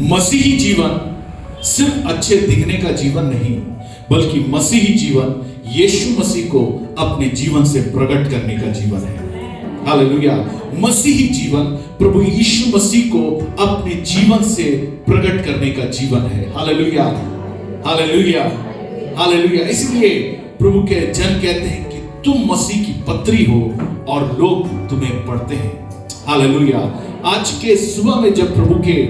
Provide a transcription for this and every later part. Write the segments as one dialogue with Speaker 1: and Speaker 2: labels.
Speaker 1: मसीही जीवन सिर्फ अच्छे दिखने का जीवन नहीं, बल्कि मसीही जीवन यीशु मसीह को अपने जीवन से प्रकट करने का जीवन है। हालेलुया। मसीही जीवन प्रभु यीशु मसीह को अपने जीवन से प्रकट करने का जीवन है। Hallelujah, hallelujah, hallelujah. इसलिए प्रभु के जन कहते हैं कि तुम मसीह की पत्री हो और लोग तुम्हें पढ़ते हैं। हालेलुया। आज के सुबह में जब प्रभु के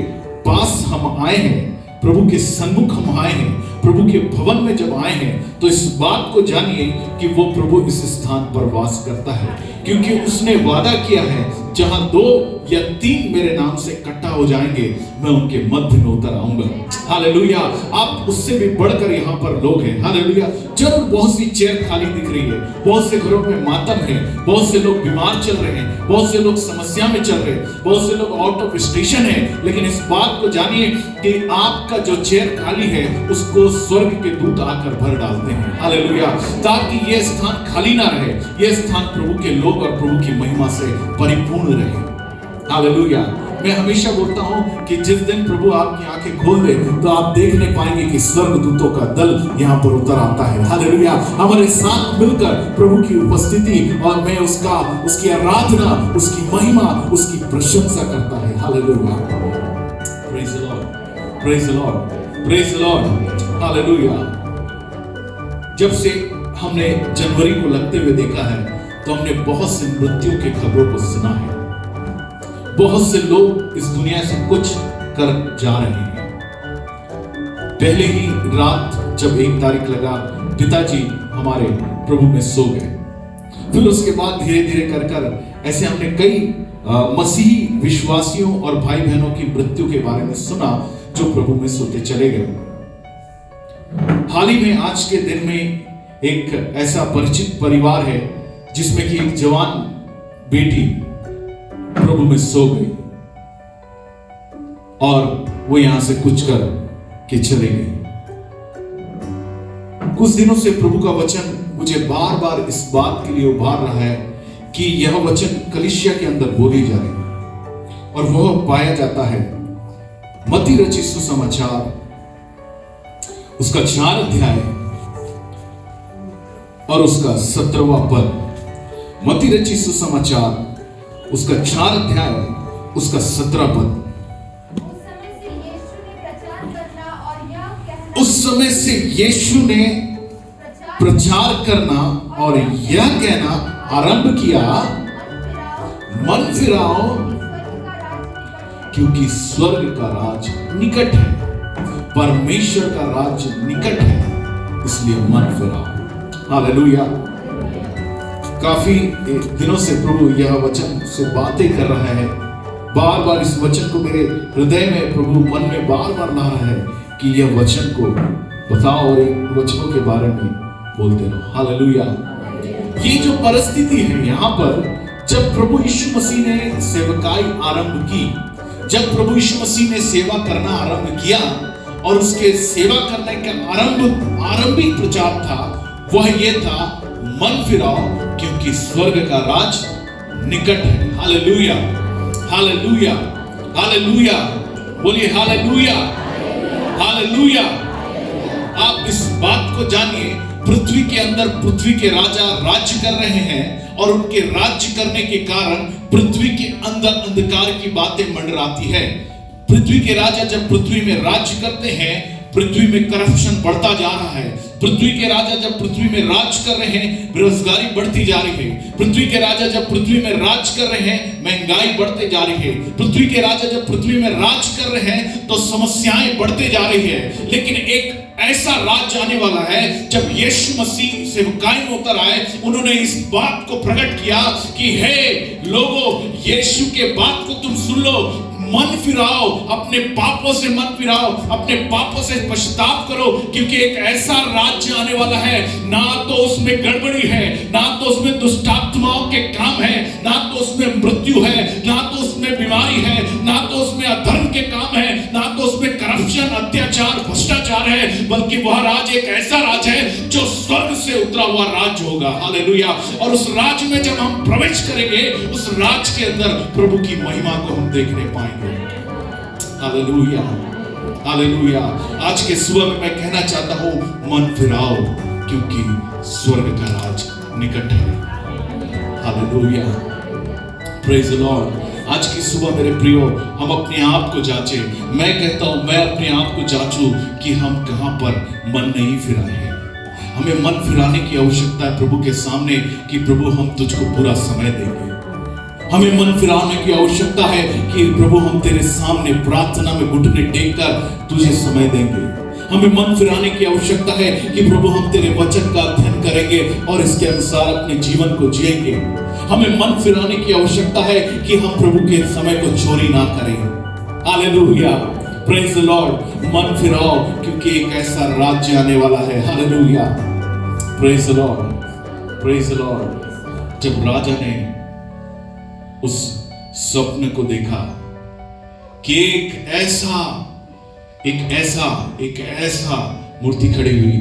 Speaker 1: पास हम आए हैं, प्रभु के सन्मुख हम आए हैं, प्रभु के भवन में जब आए हैं, तो इस बात को जानिए कि वो प्रभु इस स्थान पर वास करता है, क्योंकि उसने वादा किया है जहां 2 या 3 मेरे नाम से इकट्ठा हो जाएंगे, मैं उनके मध्य में उतर आऊंगा। हालेलुया। आप उससे भी बढ़कर यहाँ पर लोग हैं। हालेलुया। जरूर बहुत सी चेयर खाली दिख रही है, बहुत से घरों में मातम है, बहुत से लोग बीमार चल रहे हैं, बहुत से लोग समस्या में चल रहे हैं, बहुत से लोग आउट ऑफ स्टेशन है, लेकिन इस बात को जानिए कि आपका जो चेयर खाली है उसको स्वर्ग के दूत आकर भर डालते हैं। हालेलुया। ताकि यह स्थान खाली ना रहे, यह स्थान प्रभु के लोग और प्रभु की महिमा से परिपूर्ण रहे। हालेलुया। मैं हमेशा बोलता हूं कि जिस दिन प्रभु आपकी आंखें खोल दे तो आप देखने पाएंगे कि स्वर्गदूतों का दल यहां पर उतर आता है। हालेलुया। हमारे साथ मिलकर प्रभु की उपस्थिति और मैं उसकी आराधना, उसकी महिमा, उसकी प्रशंसा करता है। Hallelujah. Praise the Lord, praise the Lord, praise the Lord. Hallelujah. जब से हमने जनवरी को लगते हुए देखा है तो हमने बहुत से मृत्यु के खबरों को सुना है। बहुत से लोग इस दुनिया से कुछ कर जा रहे हैं। पहले ही रात जब 1 तारीख लगा, पिताजी हमारे प्रभु में सो गए। फिर उसके बाद धीरे धीरे कर ऐसे हमने कई मसीही विश्वासियों और भाई बहनों की मृत्यु के बारे में सुना जो प्रभु में सोते चले गए। हाल ही में आज के दिन में एक ऐसा परिचित परिवार है जिसमें कि एक जवान बेटी प्रभु में सो गई और वो यहां से कुछ कर के चले गई। कुछ दिनों से प्रभु का वचन मुझे बार बार इस बात के लिए उभार रहा है कि यह वचन कलीसिया के अंदर बोली जा रही है और वह पाया जाता है मत्ती रचित सुसमाचार उसका 4 अध्याय और उसका 17वां पद। मत्ती रचित सुसमाचार उसका 4 अध्याय उसका 17 पद। उस समय से यीशु ने प्रचार करना और यह कहना आरंभ किया, मन फिराओ क्योंकि स्वर्ग का राज निकट है, परमेश्वर का राज निकट है, इसलिए मन फिराओ। हालेलुया। काफी दिनों से प्रभु यह वचन से बातें कर रहा है। बार बार इस वचन को मेरे हृदय में प्रभु मन में बार बार ला रहा है कि यह वचन को बताओ और इन वचनों के बारे में बोलते रहो। हालेलुया। ये जो परिस्थिति है यहाँ पर, जब प्रभु यीशु मसीह ने सेवकाई आरंभ की, जब प्रभु यीशु मसीह ने सेवा करना आरंभ किया और उसके सेवा करने का आरंभिक प्रचार था वह ये था, मन फिराओ क्योंकि स्वर्ग का राज निकट है। Hallelujah, hallelujah, hallelujah. बोलिए हालेलुया, हालेलुया। आप इस बात को जानिए, पृथ्वी के अंदर पृथ्वी के राजा राज्य कर रहे हैं और उनके राज्य करने के कारण पृथ्वी के अंदर अंधकार की बातें मंडराती है। पृथ्वी के राजा जब पृथ्वी में राज्य करते हैं, पृथ्वी में करप्शन बढ़ता जा रहा है। पृथ्वी के राजा जब पृथ्वी में राज कर रहे हैं, बेरोजगारी बढ़ती जा रही है। पृथ्वी के राजा जब पृथ्वी में राज कर रहे हैं, महंगाई बढ़ते जा रही है। पृथ्वी के राजा जब पृथ्वी में राज कर रहे हैं तो समस्याएं बढ़ते जा रही है। लेकिन एक ऐसा राज आने वाला है जब यीशु मसीह सेवकाई में उतर आए, उन्होंने इस बात को प्रकट किया कि हे लोगों, यीशु के बात को तुम सुन लो, मन फिराओ, अपने पापों से मन फिराओ, अपने पापों से पश्चाताप करो, क्योंकि एक ऐसा राज्य आने वाला है, ना तो उसमें गड़बड़ी है, ना तो उसमें दुष्टात्माओं के काम है, ना तो उसमें मृत्यु है, ना तो उसमें बीमारी है, ना तो उसमें अधर्म के काम है, ना तो उसमें करप्शन, अत्याचार, भ्रष्टाचार है, बल्कि वह राज एक ऐसा राज है जो स्वर्ग से उतरा हुआ राज होगा। हालेलुया। और उस राज में जब हम प्रवेश करेंगे, उस राज के अंदर प्रभु की महिमा को हम देखने पाएंगे। Hallelujah, hallelujah. आज के सुबह में मैं कहना चाहता हूं, मन फिराओ क्योंकि स्वर्ग का राज निकट है। Hallelujah, praise the Lord. आज की सुबह मेरे प्रियो, हम अपने आप को जांचे। मैं कहता हूं, मैं अपने आप को जांचूं कि हम कहां पर मन नहीं फिराए हैं। हमें मन फिराने की आवश्यकता है प्रभु के सामने कि प्रभु हम तुझको पूरा समय देंगे। हमें मन फिराने की आवश्यकता है कि प्रभु हम तेरे सामने प्रार्थना में घुटने टेककर तुझे समय देंगे। हमें मन फिराने की आवश्यकता है कि प्रभु हम तेरे वचन का अध्ययन करेंगे और इसके अनुसार अपने जीवन को जिएंगे। हमें मन फिराने की आवश्यकता है कि हम प्रभु के समय को चोरी ना करें। Hallelujah, praise the Lord. मन फिराओ क्योंकि एक ऐसा राज्य आने वाला है। Hallelujah, praise the Lord, praise the Lord. जब राजा ने उस स्वप्न को देखा कि एक ऐसा मूर्ति खड़ी हुई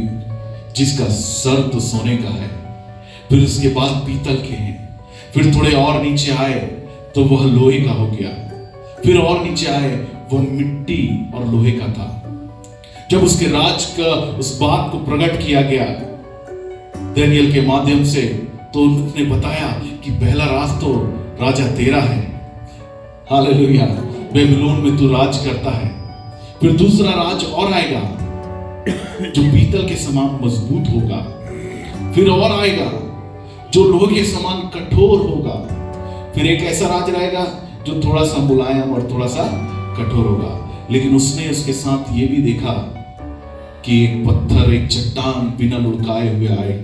Speaker 1: जिसका सर तो सोने का है, फिर उसके बाद पीतल के हैं, फिर थोड़े और नीचे आए तो वह लोहे का हो गया, फिर और नीचे आए वह मिट्टी और लोहे का था। जब उसके राज का उस बात को प्रकट किया गया दानियेल के माध्यम से, तो उन्होंने बताया कि पहला राज तो राजा तेरा है। हालेलुया, बेबीलोन में तू राज करता है। फिर दूसरा राज और आएगा जो पीतल के समान मजबूत होगा। फिर और आएगा जो लोहे के समान कठोर होगा। फिर एक ऐसा राज रहेगा जो थोड़ा सा मुलायम और थोड़ा सा कठोर होगा। लेकिन उसने उसके साथ ये भी देखा कि एक पत्थर, एक चट्टान बिना लुढ़काए हुए आए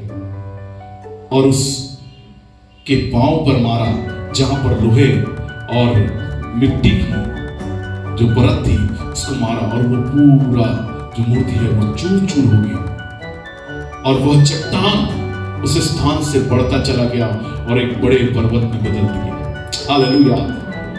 Speaker 1: और उसके पांव पर मारा, जहां पर लोहे और मिट्टी की जो परत थी उसको मारा, और वो पूरा जो मूर्ति है वो चूर चूर हो गई और वह चट्टान उस स्थान से बढ़ता चला गया और एक बड़े पर्वत में बदल दिया। हालेलुया,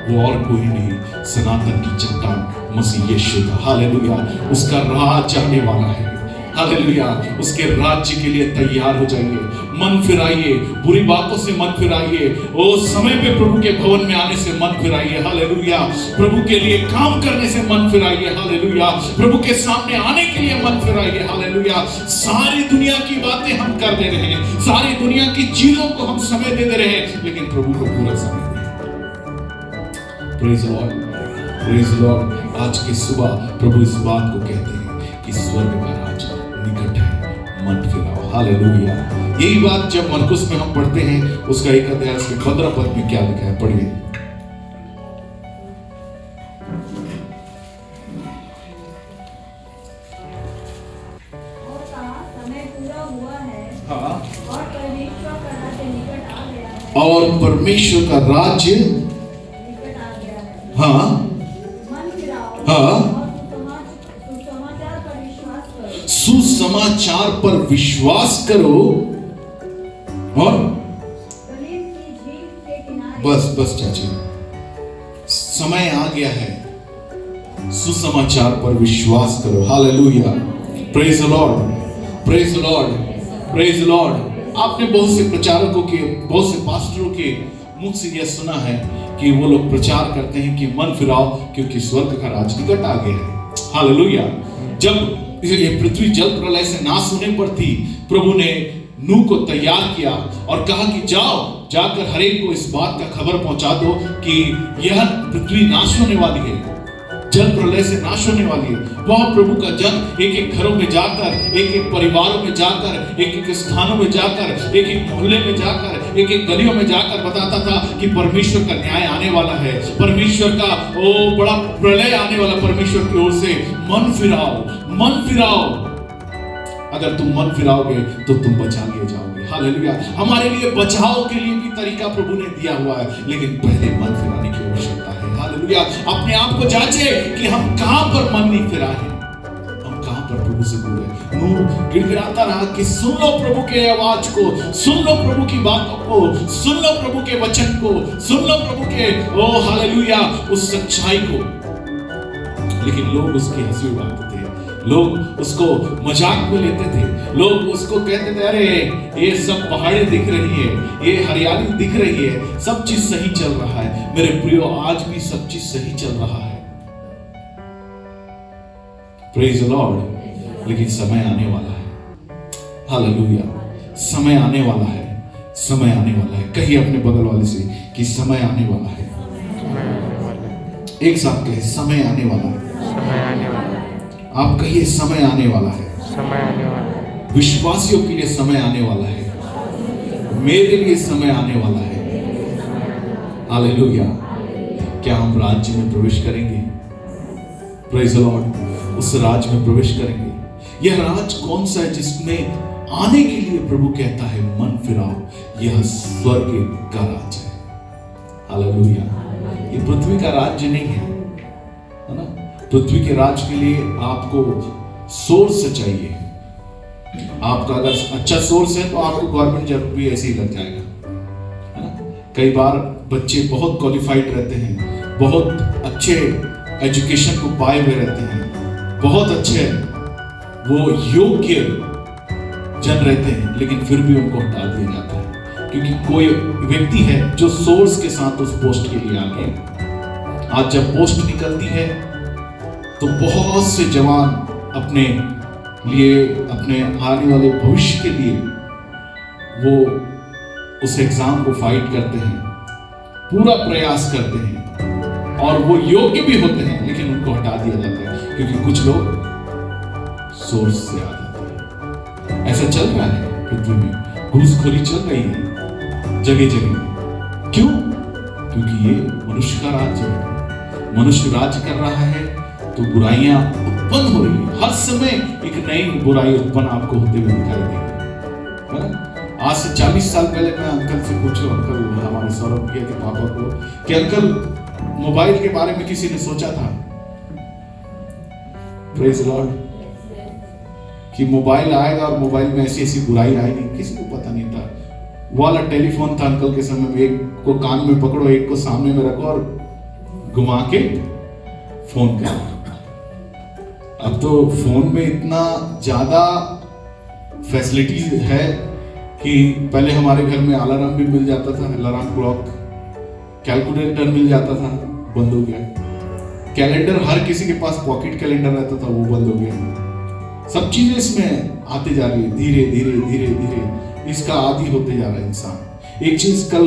Speaker 1: वो और कोई नहीं, सनातन की चट्टान मसीह यीशु था। हालेलुया, उसका राज आने वाला है। हालेलुया, उसके राज्य के लिए तैयार हो जाइए। मन फिराइए, बुरी बातों से मन फिराइए। ओ समय पे प्रभु के भवन में आने से मन फिराइए। हालेलुया, प्रभु के लिए काम करने से मन फिराइए। हालेलुया, प्रभु के सामने आने के लिए मन फिराइए। हालेलुया, सारी दुनिया की बातें हम कर दे रहे हैं, सारी दुनिया की चीजों को हम समय दे रहे हैं, लेकिन प्रभु को पूरा समय दें। Praise Lord, praise Lord. आज की सुबह प्रभु इस बात को कहते हैं कि स्वर्ग का राज निकट है, मन फिराओ। हालेलुया। यही बात जब मरकुस में हम पढ़ते हैं, उसका 1 अध्याय उसके 15 पद में क्या लिखा है, पढ़िए।
Speaker 2: समय पूरा हुआ है,
Speaker 1: हाँ,
Speaker 2: और परमेश्वर का राज्य निकट आ गया है,
Speaker 1: और परमेश्वर का राज्य
Speaker 2: निकट आ गया है।
Speaker 1: हाँ,
Speaker 2: मन फिराओ,
Speaker 1: हाँ,
Speaker 2: और सुसमाचार पर विश्वास करो,
Speaker 1: सुसमाचार पर विश्वास करो, और
Speaker 2: गलील की झील के किनारे,
Speaker 1: बस चाची, समय आ गया है, सुसमाचार पर विश्वास करो। Hallelujah, praise the Lord, praise the Lord, praise the Lord. आपने बहुत से प्रचारकों के, बहुत से पास्टरों के मुख से यह सुना है कि वो लोग प्रचार करते हैं कि मन फिराओ क्योंकि स्वर्ग का राज निकट आ गया है। हालेलुया। जब ये पृथ्वी जल प्रलय से नाश होने पर थी, प्रभु ने नूह को तैयार किया और कहा कि जाओ, जाकर हर एक को इस बात का खबर पहुंचा दो कि यह पृथ्वी नाश होने वाली है, जल प्रलय से नाश होने वाली है। वह प्रभु का जन एक एक घरों में जाकर, एक एक परिवारों में जाकर, एक एक स्थानों में जाकर, एक एक मोहल्ले में जाकर, एक एक गलियों में जाकर बताता था कि परमेश्वर का न्याय आने वाला है, परमेश्वर का वो बड़ा प्रलय आने वाला, परमेश्वर की ओर से। मन फिराओ, मन फिराओ। अगर तुम मन फिराओगे तो तुम बचा लिए जाओगे। हालेलुया। हमारे लिए बचाव के लिए भी तरीका प्रभु ने दिया हुआ है, लेकिन पहले मन फिराने की आवश्यकता है। हालेलुया। अपने आप को जांचे कि हम कहां पर मन नहीं फिराए हैं, हम कहां पर प्रभु से दूर है। नूह गिड़गिड़ाता रहा कि सुन लो प्रभु के आवाज को, सुन लो प्रभु की बातों को, सुन लो प्रभु के वचन को, सुन लो प्रभु के ओ हालेलुया उस सच्चाई को। लेकिन लोग उसकी हंसी उड़ाते थे, लोग उसको मजाक में लेते थे, लोग उसको कहते थे अरे ये सब पहाड़ें दिख रही है, ये हरियाली दिख रही है, सब चीज सही चल रहा है। मेरे प्रियो, आज भी सब चीज सही चल रहा है। Praise the Lord. लेकिन समय आने वाला है, हालेलुया, समय आने वाला है, समय आने वाला है। कहिए अपने बगल वाले से कि समय आने वाला है। एक साथ कहे समय आने वाला है।
Speaker 3: समय आने वाला है।
Speaker 1: आप कहिए समय आने वाला है।
Speaker 3: समय आने वाला है।
Speaker 1: विश्वासियों के लिए समय आने वाला है, मेरे लिए समय आने वाला है। हालेलुया। क्या हम राज्य में प्रवेश करेंगे? Praise the Lord. उस राज्य में प्रवेश करेंगे। यह राज कौन सा है जिसमें आने के लिए प्रभु कहता है मन फिराओ? यह स्वर्ग का राज है। हालेलुया। ये पृथ्वी का राज्य नहीं है ना? पृथ्वी के राज के लिए आपको सोर्स चाहिए। आपका अगर अच्छा सोर्स है तो आपको गवर्नमेंट जॉब भी ऐसे ही लग जाएगा, है ना? कई बार बच्चे बहुत क्वालिफाइड रहते हैं, बहुत अच्छे एजुकेशन को पाए हुए रहते हैं, बहुत अच्छे वो योग्य जन रहते हैं, लेकिन फिर भी उनको हटा दिया जाता है क्योंकि कोई व्यक्ति है जो सोर्स के साथ उस पोस्ट के लिए आ गया। आज जब पोस्ट निकलती है तो बहुत से जवान अपने लिए, अपने आने वाले भविष्य के लिए वो उस एग्जाम को फाइट करते हैं, पूरा प्रयास करते हैं और वो योग्य भी होते हैं, लेकिन उनको हटा दिया जाता है क्योंकि कुछ लोग सोर्स से आ जाते हैं। ऐसा चल रहा है पृथ्वी में, घूसखोरी चल रही है जगह जगह। क्यों? क्योंकि ये मनुष्य का राज्य है। मनुष्य राज्य कर रहा है तो बुराइयां उत्पन्न हो रही है। हर समय एक नई बुराई उत्पन्न आपको होते हुए दिखाई देगी, है ना? आज से 40 साल पहले मैं अंकल से पूछूं, अंकल हमारे सौरभ भैया के पापा को, कि अंकल मोबाइल के बारे में किसी ने सोचा था? Praise Lord. कि मोबाइल आएगा और मोबाइल में ऐसी ऐसी बुराई आएगी, किसी को पता नहीं था। वो वाला टेलीफोन था अंकल के समय में, एक को कान में पकड़ो, एक को सामने में रखो और घुमा के फोन करो। अब तो फोन में इतना ज्यादा फैसिलिटीज है कि पहले हमारे घर में अलार्म भी मिल जाता था, अलार्म क्लॉक, कैलकुलेटर मिल जाता था, बंद हो गया। कैलेंडर हर किसी के पास पॉकेट कैलेंडर रहता था, वो बंद हो गया। सब चीजें इसमें आते जा रही है, धीरे धीरे धीरे धीरे इसका आदी होते जा रहा है इंसान। एक चीज कल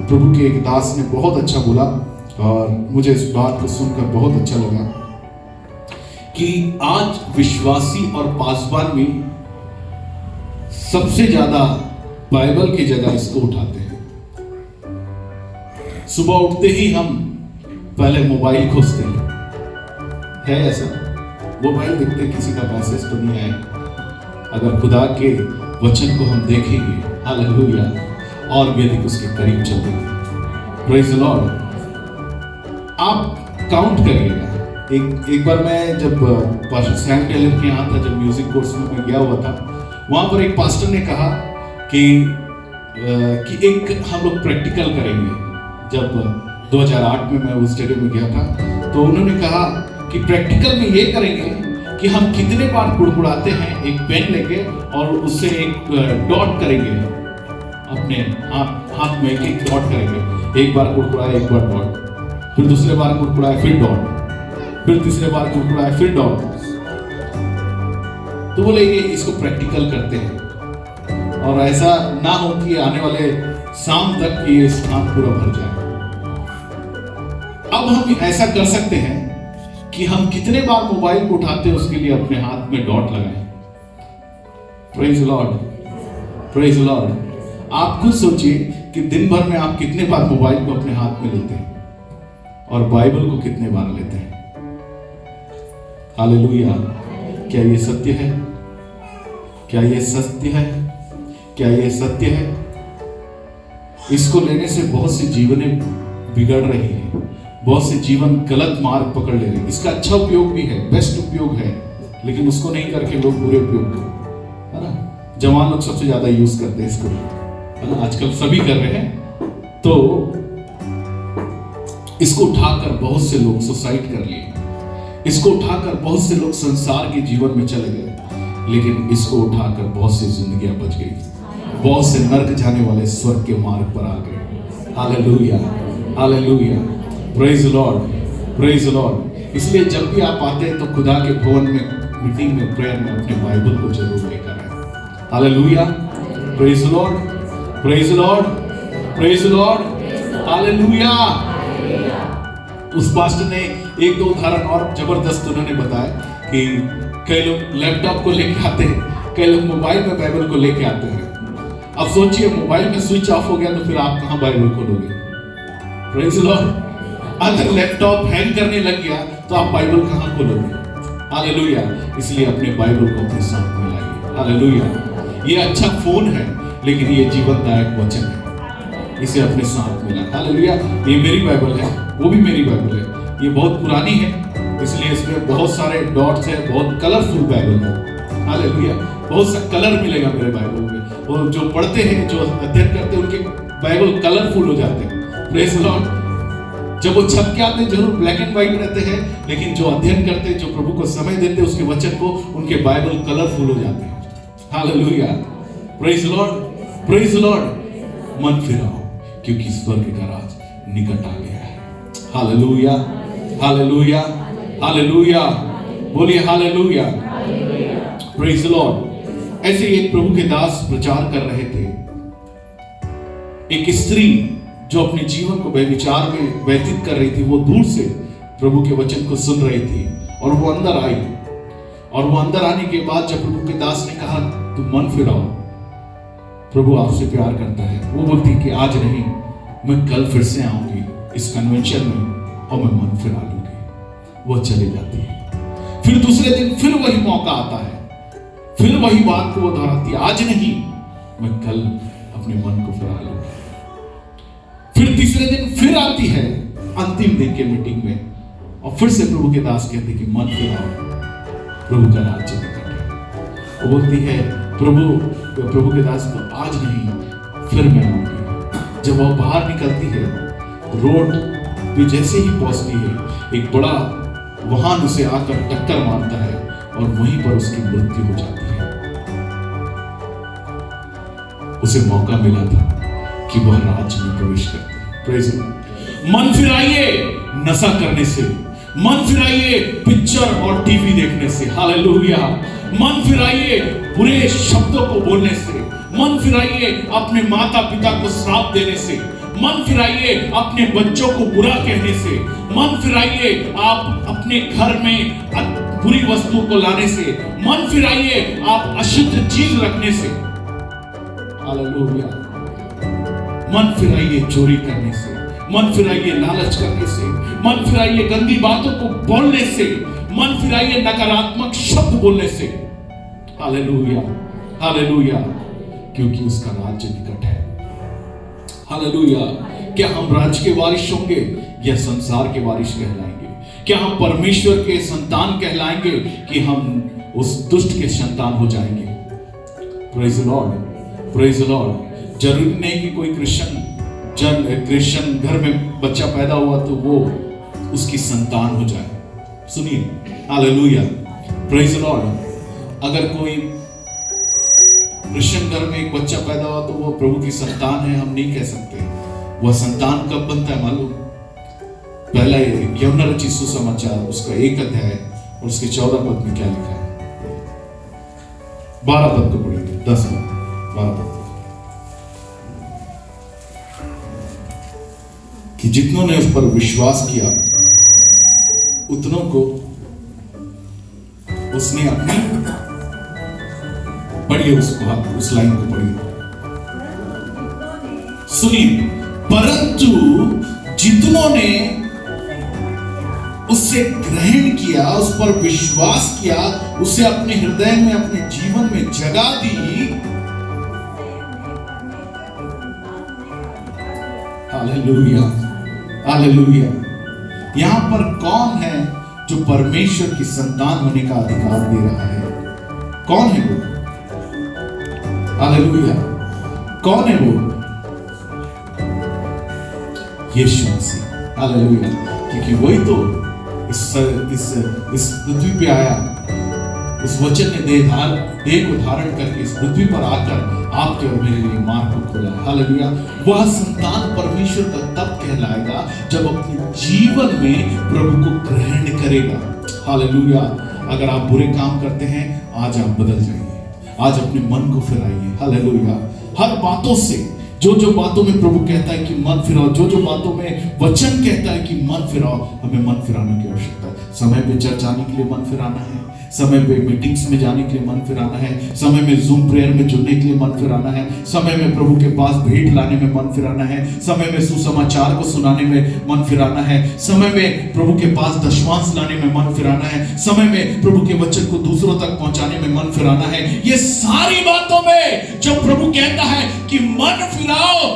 Speaker 1: प्रभु के एक दास ने बहुत अच्छा बोला और मुझे इस बात को सुनकर बहुत अच्छा लगा कि आज विश्वासी और पासवान में सबसे ज्यादा बाइबल की जगह इसको उठाते हैं। सुबह उठते ही हम पहले मोबाइल खोजते हैं, है ऐसा? मोबाइल देखते किसी का मैसेज तो नहीं आया। अगर खुदा के वचन को हम देखेंगे, हालेलुया, और भी अधिक उसके करीब चलेंगे। Praise the Lord. आप काउंट करिएगा। एक बार मैं जब पास्टर सैम टेलर के यहाँ था, जब म्यूजिक कोर्स में मैं गया हुआ था, वहां पर एक पास्टर ने कहा कि एक हम लोग प्रैक्टिकल करेंगे। जब 2008 में मैं उस जगह में गया था तो उन्होंने कहा कि प्रैक्टिकल में ये करेंगे कि हम कितने बार कुड़कुड़ाते हैं, एक पेन लेके और उससे एक डॉट करेंगे, अपने हाथ में एक डॉट करेंगे। एक बार कुड़कुड़ाया, एक बार डॉट, फिर दूसरे बार कुड़कुड़ाया, फिर डॉट, फिर तीसरे बार कुड़कुड़ाया, फिर डॉट। तो बोले ये इसको प्रैक्टिकल करते हैं और ऐसा ना हो कि आने वाले शाम तक ये स्थान पूरा भर जाए। अब हम ऐसा कर सकते हैं कि हम कितने बार मोबाइल को उठाते हैं उसके लिए अपने हाथ में डॉट लगाएं। Praise Lord, praise Lord. आप खुद सोचिए कि दिन भर में आप कितने बार मोबाइल को अपने हाथ में लेते हैं और बाइबल को कितने बार लेते हैं। हालेलुया। क्या ये सत्य है? क्या ये सत्य है? क्या ये सत्य है? इसको लेने से बहुत सी जीवनें बिगड़ रही हैं, बहुत से जीवन गलत मार्ग पकड़ ले रहे हैं। इसका अच्छा उपयोग भी है, बेस्ट उपयोग है, लेकिन उसको नहीं करके लोग बुरे उपयोग करते, है ना? जवान लोग सबसे ज्यादा यूज करते हैं इसको, है ना? आजकल सभी कर रहे हैं। तो इसको उठाकर बहुत से लोग सुसाइड कर लिए, इसको उठाकर बहुत से लोग संसार के जीवन में चले गए, लेकिन इसको उठाकर बहुत सी जिंदगियां बच गई, बहुत से नरक जाने वाले स्वर्ग के मार्ग पर आ गए। Hallelujah, hallelujah. Praise Lord, praise Lord. इसलिए जब भी आप आते हैं तो खुदा के भवन में मीटिंग में, प्रेयर में अपने बाइबल को जरूर लेकर आए। Hallelujah, praise the Lord, praise the Lord, praise the Lord, hallelujah. उस पास्टर ने एक दो उदाहरण और जबरदस्त उन्होंने बताया कि कई लोग लैपटॉप को लेके आते हैं, कई लोग मोबाइल में बाइबल को लेके आते हैं। अब सोचिए, मोबाइल में स्विच ऑफ हो गया तो फिर आप कहां बाइबल खोलोगे? Praise the Lord. अगर लैपटॉप हैंग करने लग गया तो आप बाइबल कहां खोलोगे? हालेलुया। इसलिए अपने बाइबल को अपने साथ में लाइए। हालेलुया। ये अच्छा फोन है लेकिन ये जीवनदायक वचन है, इसे अपने साथ में लाइए। हालेलुया। ये मेरी बाइबल है, वो भी मेरी बाइबल है। ये बहुत पुरानी है, इसलिए इसमें बहुत सारे डॉट्स है, बहुत कलरफुल बाइबल है। हालेलुया। बहुत सा कलर मिलेगा मेरे बाइबल में, और जो पढ़ते हैं, जो अध्ययन करते हैं, उनके बाइबल कलरफुल हो जाते हैं। Praise the Lord. जब वो छप के आते हैं जरूर ब्लैक एंड व्हाइट रहते हैं, लेकिन जो अध्ययन करते हैं, जो प्रभु को समय देते हैं उसके वचन को, उनके बाइबल कलरफुल हो जाते हैं। Hallelujah. Praise the Lord, praise the Lord. मन फिराओ क्योंकि स्वर्ग का राज निकट आ गया है। Hallelujah, hallelujah, hallelujah. बोलिए हालेलुया, प्रेज द लॉर्ड। ऐसे एक प्रभु के दास प्रचार कर रहे थे। एक स्त्री जो अपने जीवन को व्यभिचार में व्यतीत कर रही थी, वो दूर से प्रभु के वचन को सुन रही थी और वो अंदर आई। और वो अंदर आने के बाद जब प्रभु के दास ने कहा तुम मन फिराओ, प्रभु आपसे प्यार करता है, वो बोलती कि आज नहीं, मैं कल फिर से आऊंगी इस कन्वेंशन में और मैं मन फिरा लूंगी। वो चली जाती है। फिर दूसरे दिन फिर वही मौका आता है, फिर वही बात को वो दोहराती है, आज नहीं, मैं कल अपने मन को फिरा लूंगी। फिर तीसरे दिन फिर आती है, अंतिम दिन के मीटिंग में, और फिर से प्रभु के दास कहते कि मन फिराओ, प्रभु का राज्य निकट है। वो बोलती है प्रभु के दास को आज नहीं, फिर मैं आऊंगी। जब वो बाहर निकलती है, रोड पे जैसे ही पहुंचती है, एक बड़ा वाहन उसे आकर टक्कर मारता है और वहीं पर उसकी मृत्यु हो जाती है। उसे मौका मिला था कि वह राज्य में प्रवेश करते। Praise the Lord. मन फिराइए नशा करने से, मन फिराइए पिक्चर और टीवी देखने से। हालेलुया। मन फिराइए बुरे शब्दों को बोलने से, मन फिराइए अपने माता पिता को श्राप देने से, मन फिराइए अपने बच्चों को बुरा कहने से, मन फिराइए आप अपने घर में बुरी वस्तुओं को लाने से, मन फिराइए आप अशुद्ध चीज रखने से। हालेलुया। मन फिराइए चोरी करने से, मन फिराइए लालच करने से, मन फिराइए गंदी बातों को बोलने से, मन फिराइए नकारात्मक शब्द बोलने से। Hallelujah, hallelujah. क्योंकि उसका राज्य निकट है। हालेलुया। क्या हम राज्य के वारिस होंगे या संसार के वारिस कहलाएंगे? क्या हम परमेश्वर के संतान कहलाएंगे कि हम उस दुष्ट के संतान हो जाएंगे? Praise the Lord, praise the Lord. जरूरी नहीं कि कोई क्रिश्चियन घर में बच्चा पैदा हुआ तो वो उसकी संतान हो जाए। सुनिए, हालेलुया, प्रेज़ द लॉर्ड। अगर कोई क्रिश्चियन घर में एक बच्चा पैदा हुआ तो वो प्रभु की संतान है, हम नहीं कह सकते। वह संतान कब बनता है मालूम? पहला यूहन्ना रचित सुसमाचार उसका 1 अध्याय और उसके 14 पद में क्या लिखा है? 12 पद को पढ़ेंगे, 10 पद, 12 पद। कि जितनों ने उस पर विश्वास किया उतनों को उसने अपनी, पढ़िए उसको, उस लाइन को पढ़िए, सुनिए। परंतु जितनों ने उससे ग्रहण किया, उस पर विश्वास किया, उसे अपने हृदय में, अपने जीवन में जगह दी। Hallelujah, hallelujah. यहां पर कौन है जो परमेश्वर की संतान होने का अधिकार दे रहा है? कौन है वो? हालेलुया। कौन है वो? यीशु मसीह। हालेलुया। क्योंकि वही तो इस पृथ्वी पे आया, उस वचन ने देह को धारण करके इस पृथ्वी पर आकर आपके और मेरे लिए मार्ग को खोला। हालेलुया। वह संतान परमेश्वर का तब कहलाएगा जब अपने जीवन में प्रभु को ग्रहण करेगा। हालेलुया। अगर आप बुरे काम करते हैं, आज आप बदल जाइए, आज अपने मन को फिराइए। हालेलुया। हर बातों से, जो बातों में प्रभु कहता है कि मन फिराओ, जो बातों में वचन कहता है कि मन फिराओ, हमें मन फिराने की आवश्यकता है। समय पे चर्च आने के लिए मन फिराना है, समय पे मीटिंग्स में जाने के लिए मन फिराना है, समय में जूम प्रेयर में जुड़ने के लिए मन फिराना है, समय में प्रभु के पास भेंट लाने में मन फिराना है, समय में सुसमाचार को सुनाने में मन फिराना है, समय में प्रभु के पास दशमांश लाने में मन फिराना है, समय में प्रभु के वचन को दूसरों तक पहुंचाने में मन फिराना है। ये सारी बातों में जब प्रभु कहता है कि मन फिराओ,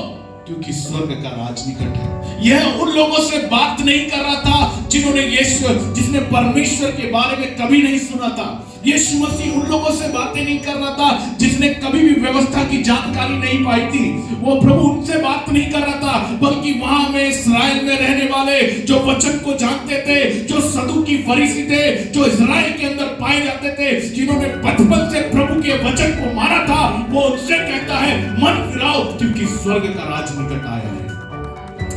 Speaker 1: क्योंकि स्वर्ग का राज निकट है। यह उन लोगों से बात नहीं कर रहा था जिसने परमेश्वर के बारे में कभी नहीं सुना था। यीशु मसीह उन लोगों से बातें नहीं कर रहा था जिसने कभी भी व्यवस्था की जानकारी नहीं पाई थी। वो प्रभु उनसे बात नहीं कर रहा था, बल्कि वहां में इस्राएल में रहने वाले जो वचन को जानते थे, जो सदूकी फरीसी थे, जो इस्राएल के अंदर पाए जाते थे, जिन्होंने बचपन से प्रभु के वचन को माना था, वो उनसे कहता है मन फिराओ, क्योंकि स्वर्ग का राज निकट आया है।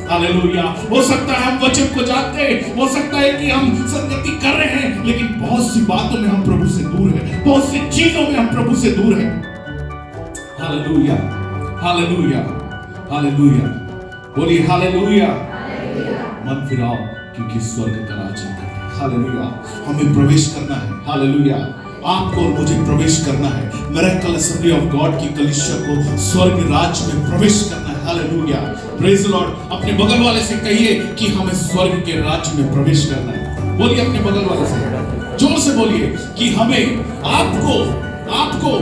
Speaker 1: हालेलुया। हो सकता है हम वचन को जानते हैं, हो सकता है कि हम संगति कर रहे हैं, लेकिन बहुत सी बातों में हम प्रभु से दूर हैं, बहुत सी चीजों में हम प्रभु से दूर हैं। Hallelujah, hallelujah, hallelujah. बोलिए हालेलुया। मन फिराओ, क्योंकि स्वर्ग का राज निकट है। हालेलुया। हमें प्रवेश करना है। हालेलुया। आपको और मुझे प्रवेश करना है। मिरेकल असेंबली ऑफ गॉड की कलीसिया को स्वर्ग राज में प्रवेश करना है। हालेलुया। Praise the Lord. अपने बगल वाले से कहिए कि हमें स्वर्ग के राज्य में प्रवेश करना है। बोलिए अपने बगल वाले से, जोर से बोलिए कि हमें, आपको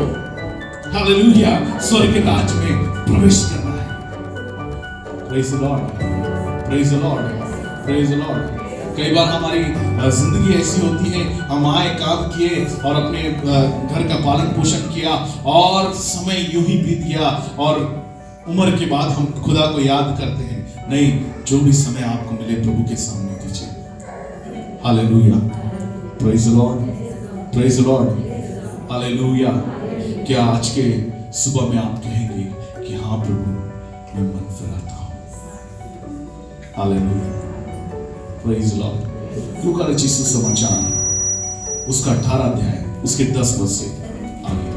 Speaker 1: हालेलुया स्वर्ग के राज्य में प्रवेश करना है। Praise the Lord, praise the Lord, praise the Lord. कई बार हमारी जिंदगी ऐसी होती है, हम आए, काम किए और अपने घर का पालन पोषण किया और समय यूं ही बीत गया और उम्र के बाद हम खुदा को याद करते हैं। नहीं, जो भी समय आपको मिले प्रभु के सामने दीजिए। Hallelujah. Praise the Lord, praise the Lord. Hallelujah. क्या आज के सुबह में आप कहेंगे कि हाँ प्रभु, मैं मन फिराता हूं। हालेलुया। Praise the Lord. लूका रचित सुसमाचार उसका 18 अध्याय उसके 10 पद से आगे।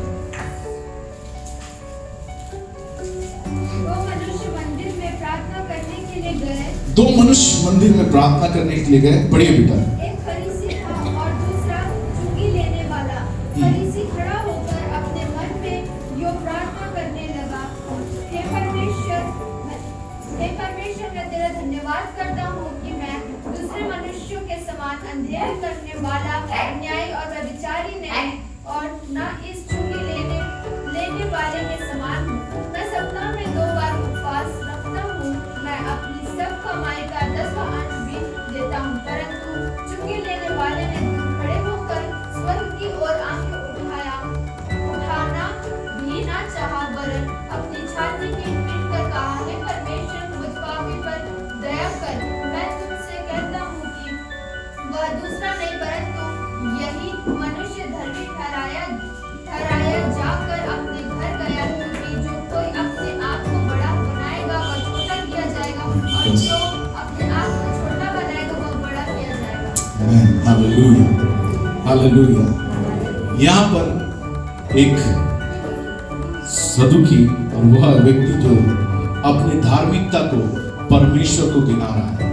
Speaker 1: दो मनुष्य मंदिर में प्रार्थना करने के लिए गए। पढ़िए बेटा।
Speaker 2: एक फरीसी था और दूसरा चुंगी लेने वाला। फरीसी खड़ा होकर अपने मन में यो प्रार्थना करने लगा, हे परमेश्वर, मैं तेरा धन्यवाद करता हूँ कि मैं दूसरे मनुष्यों के समान अंधेर करने वाला, अन्यायी और व्यभिचारी नहीं, और न इस चुंगी लेने वाले के समान हूँ। मैं सप्ताह में 2 बार उपवास रखता हूँ, मैं अपनी सब कमाई का 10वां अंश भी देता हूँ। परंतु चुंगी लेने वाले ने खड़े होकर स्वर्ग की ओर आंखें उठाना भी ना चाहा, वरन अपनी छाती पीट कर कहा, हे परमेश्वर, मुझ पापी पर दया कर। मैं तुझसे कहता हूँ कि वह दूसरा नहीं, परंतु यही मनुष्य धर्मी ठहराया जाकर अपने घर गया, क्योंकि जो कोई अपने आप को बड़ा बनाएगा वह छोटा किया जाएगा, और जो अपने आप को छोटा बनाएगा वह बड़ा किया जाएगा।
Speaker 1: Hallelujah, hallelujah. यहाँ पर एक सदुकी और वह व्यक्ति जो अपनी धार्मिकता को परमेश्वर को गिना रहा है।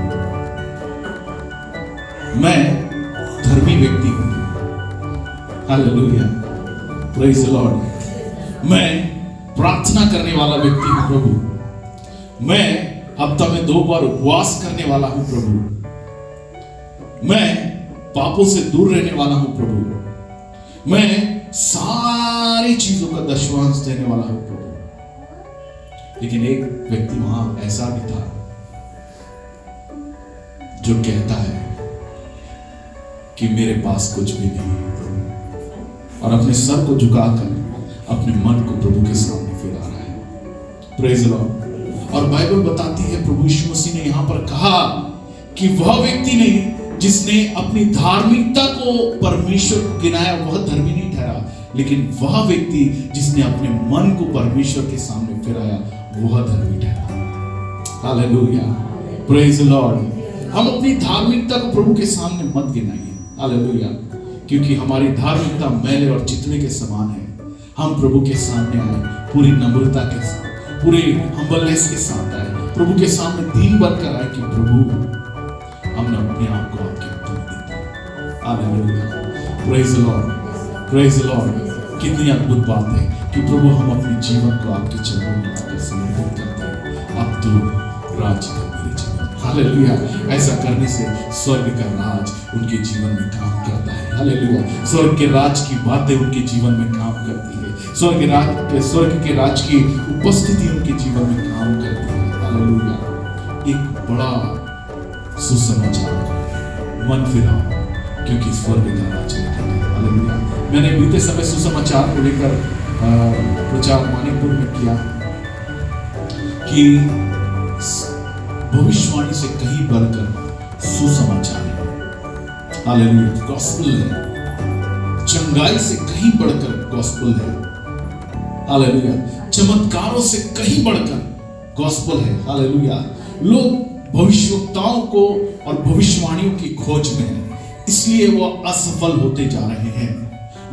Speaker 1: मैं धर्मी व्यक्ति हूं। Hallelujah, praise the Lord. मैं प्रार्थना करने वाला व्यक्ति हूं प्रभु। मैं हफ्ता में 2 बार उपवास करने वाला हूं प्रभु। मैं पापों से दूर रहने वाला हूं प्रभु। मैं सारी चीजों का दशमांश देने वाला हूं प्रभु। लेकिन एक व्यक्ति वहां ऐसा भी था जो कहता है कि मेरे पास कुछ भी नहीं है प्रभु, और अपने सर को झुकाकर अपने मन को प्रभु के सामने फिरा रहा है। Praise the Lord. और बाइबल बताती है प्रभु यीशु मसीह ने यहां पर कहा कि वह व्यक्ति नहीं जिसने अपनी धार्मिकता को परमेश्वर को गिनाया वह धर्मी नहीं ठहरा, लेकिन वह व्यक्ति जिसने अपने मन को परमेश्वर के सामने फिराया वह धर्मी ठहरा। Hallelujah, praise the Lord. हम अपनी धार्मिकता को प्रभु के सामने मत गिनाइए। हालेलुया। क्योंकि हमारी धार्मिकता मैले और चितने के समान है। हम प्रभु के सामने आए पूरी नम्रता के साथ, पूरे हम्बलनेस के साथ आए, प्रभु के सामने दीन बनकर आए कि प्रभु हमने अपने आप को आपके हाथों में दे दिया। Hallelujah, praise the Lord, praise the Lord. कितनी अद्भुत बात है कि प्रभु हम अपने जीवन को आपके चरणों में लाकर समर्पित करते हैं। अब तू राज कर मेरे जीवन। हालेलुया। ऐसा करने से स्वर्ग का राज उनके जीवन में काम करता है। हालेलुया। स्वर्ग के राज की बातें उनके जीवन में काम करती है। स्वर्ग के राज की उपस्थिति उनके जीवन में काम करती है। हालेलुया। एक बड़ा सुसमाचार, मन फिराओ क्योंकि स्वर्ग का राज निकट है। हालेलुया। मैंने बीते समय सुसमाचार को लेकर प्रचार मानिकपुर में किया कि भविष्यवाणी से कहीं बढ़कर सुसमाचार है। हालेलुया। गॉस्पेल है। चंगाई से कहीं बढ़कर गॉस्पेल है। हालेलुया। चमत्कारों से कहीं बढ़कर गॉस्पेल है। हालेलुया। लोग भविष्यवक्ताओं को और भविष्यवाणियों की खोज में हैं, इसलिए वो असफल होते जा रहे हैं।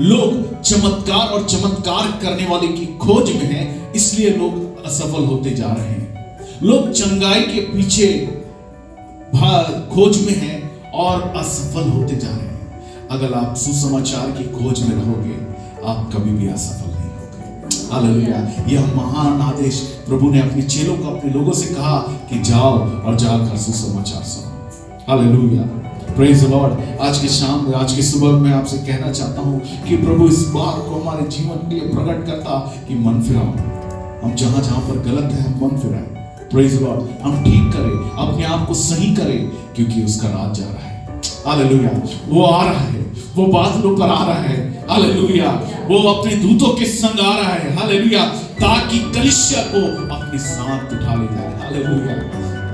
Speaker 1: लोग चमत्कार और चमत्कार करने वाले की खोज में हैं, इसलिए लोग असफल होते जा रहे हैं। लोग चंगाई के पीछे खोज में हैं और असफल होते जा रहे हैं। अगर आप सुसमाचार की खोज में रहोगे, आप कभी भी असफल नहीं होगे। हालेलुया। यह महान आदेश प्रभु ने अपने चेलों को, अपने लोगों से कहा कि जाओ और जाकर सुसमाचार सुनाओ। हालेलुया। Praise the Lord. आज के शाम, आज के सुबह मैं आपसे कहना चाहता हूं कि प्रभु इस बात को हमारे जीवन के लिए प्रकट करता कि मन फिराओ। हम जहां जहां पर गलत है, हम मन फिराएं। Praise the Lord. हम ठीक करें, अपने आप को सही करें, क्योंकि उसका राज जा रहा है। हालेलुया। वो आ रहा है, वो बादलों पर आ रहा है। हालेलुया। वो अपने दूतों के संग आ रहा है। हालेलुया। ताकि कलीसिया को अपने साथ उठा ले जाए। हालेलुया।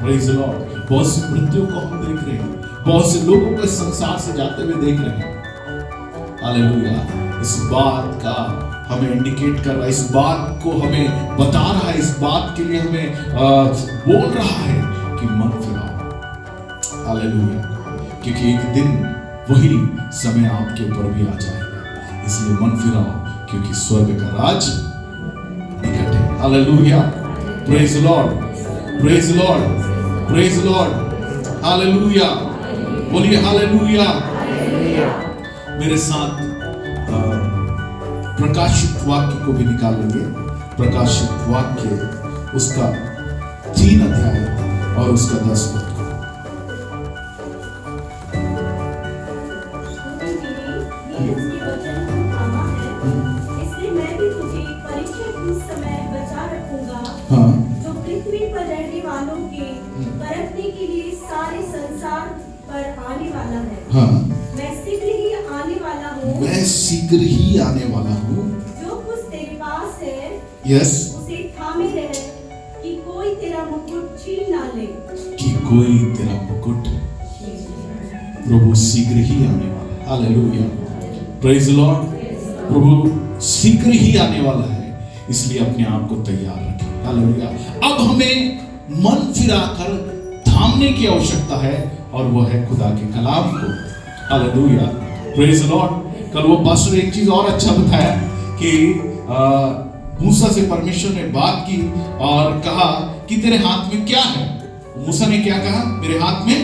Speaker 1: Praise the Lord. बहुत सी मृत्यु को हम देख रहे हैं, बहुत से लोगों को संसार से जाते हुए देख रहे हैं। हालेलुया। इस बात का हमें इंडिकेट कर रहा है, इस बात को हमें बता रहा है, इस बात के लिए हमें बोल रहा है कि मन फिराओ। हालेलुया। क्योंकि एक दिन वही समय आपके ऊपर भी आ जाएगा, इसलिए मन फिराओ क्योंकि स्वर्ग का राज निकट है। Hallelujah. Praise the Lord, praise the Lord, praise the Lord. Hallelujah. बोलिए हालेलुया। मेरे साथ प्रकाशित वाक्य को भी निकाल लेंगे। प्रकाशित वाक्य उसका 3 अध्याय और उसका 10 पद। हाँ।
Speaker 4: जो पृथ्वी पर रहने वालों के परखने के लिए सारे संसार पर आने वाला है।
Speaker 1: हाँ।
Speaker 4: मैं शीघ्र ही आने वाला हूँ।
Speaker 1: मैं शीघ्र ही आने वाला हूँ।
Speaker 4: जो कुछ तेरे पास है,
Speaker 1: यस,
Speaker 4: उसे थामे रह, कि कोई तेरा मुकुट छीन ना ले।
Speaker 1: कि कोई तेरा मुकुट। प्रभु शीघ्र ही आने वाला है। हालेलुया। Praise the Lord. प्रभु शीघ्र ही आने वाला है, इसलिए अपने आप को तैयार रखें। हालेलुया। अब हमें मन फिराकर थामने की आवश्यकता है, और वह है खुदा के कलाम को। हालेलुया। Praise the Lord. कल वो पास्टर एक चीज और अच्छा बताया कि मूसा से परमेश्वर ने बात की और कहा कि तेरे हाथ में क्या है। मूसा ने क्या कहा? मेरे हाथ में,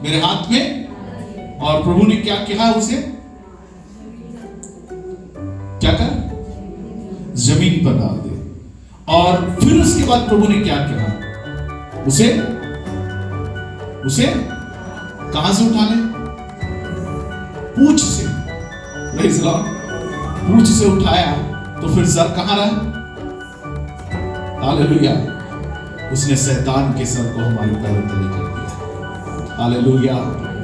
Speaker 1: मेरे हाथ में। और प्रभु ने क्या कहा उसे? क्या कहा? जमीन पर डाल दे। और फिर उसके बाद प्रभु ने क्या कहा? उसे कहां से उठा ले? पूंछ से। Praise the Lord. पूंछ से उठाया तो फिर सर कहां रहा? हालेलुया। उसने शैतान के सर को हमारे पैरों तले कर दिया। हालेलुया।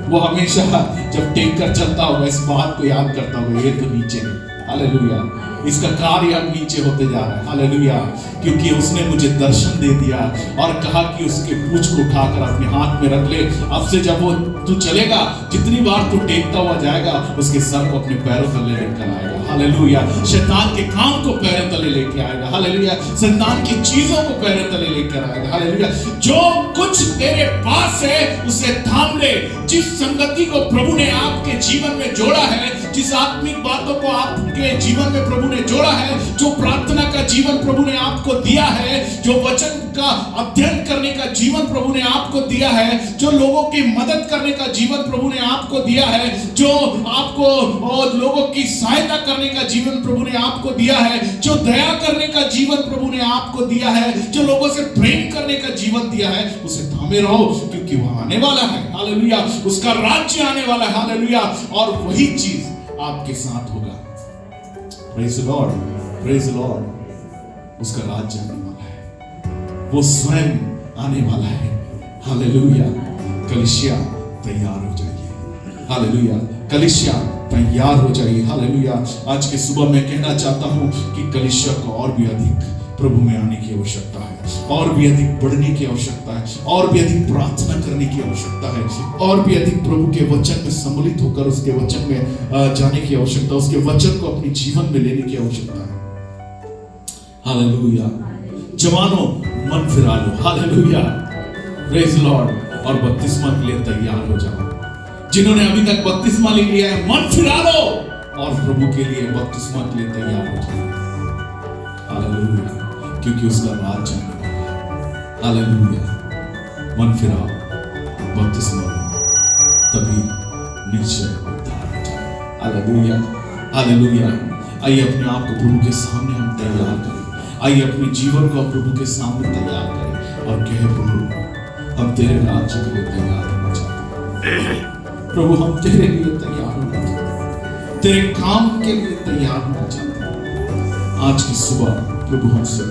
Speaker 1: वो हमेशा जब टेक कर चलता होगा इस बात को याद करता होगा, ये तो नीचे है। हालेलुया। इसका कार्य अब नीचे होते जा रहा है। हालेलुया। क्योंकि उसने मुझे दर्शन दे दिया और कहा कि उसके पूंछ को उठाकर अपने हाथ में रख ले। अब से जब वो तू चलेगा, जितनी बार तू टेकता हुआ जाएगा, उसके सर को अपने पैरों तले लेकर आएगा। हालेलुया। शैतान के काम को पैरों तले लेके आएगा। हालेलुया। शैतान की चीजों को पैरों तले लेकर आएगा। हालेलुया। जो कुछ कुछ तेरे पास है उसे थाम ले। जिस संगति को प्रभु ने आपके जीवन में जोड़ा है, जिस आत्मिक बातों को आपके जीवन में प्रभु ने जोड़ा है, जो प्रार्थना का जीवन प्रभु ने आपको दिया है, जो वचन का अध्ययन करने का जीवन प्रभु ने आपको दिया है, जो लोगों की मदद करने का जीवन प्रभु ने आपको दिया है, जो आपको और लोगों की सहायता करने का जीवन प्रभु ने आपको दिया है, जो दया करने का जीवन प्रभु ने आपको दिया है, जो लोगों से प्रेम करने का जीवन दिया है, उसे थामे रहो, क्योंकि वह आने वाला है। हालेलुया, उसका राज्य आने वाला है। हालेलुया, और वही चीज आपके साथ होगा। Praise the Lord, praise the Lord. उसका राज्य आने वाला है, वो स्वयं आने वाला है। हालेलुया, कलीसिया तैयार हो जाइए। हालेलुया, कलीसिया तैयार हो जाइए। हालेलुया, आज के सुबह मैं कहना चाहता हूं कि कलीसिया को और भी अधिक प्रभु में आने की आवश्यकता है, और भी अधिक बढ़ने की आवश्यकता है, और भी अधिक प्रार्थना करने की आवश्यकता है, और भी अधिक प्रभु के वचन में सम्मिलित होकर उसके वचन में जाने की आवश्यकता, उसके वचन को अपने जीवन में लेने की आवश्यकता है। हालेलुया, जवानों मन फिरा लो। हालेलुया, प्रेज लॉर्ड, और बपतिस्मा के लिए तैयार हो जाओ। जिन्होंने अभी तक बपतिस्मा ले लिया है, मन फिरा लो और प्रभु के लिए बपतिस्मा के लिए तैयार हो जाओ। हालेलुया, क्योंकि उसका राज आने वाला है। हालेलुया, मन फिराओ, बपतिस्मा लो, तभी निश्चय उद्धार हो जाए। Hallelujah, hallelujah. आइए अपने आप को प्रभु के सामने हम तैयार करें। आइए अपने जीवन को प्रभु के सामने तैयार करें और कहे, प्रभु हम तेरे राज्य के लिए तैयार होना चाहते हैं। प्रभु हम तेरे लिए तैयार होना चाहते हैं, तेरे काम के लिए तैयार होना चाहते हैं। आज की सुबह प्रभु हमसे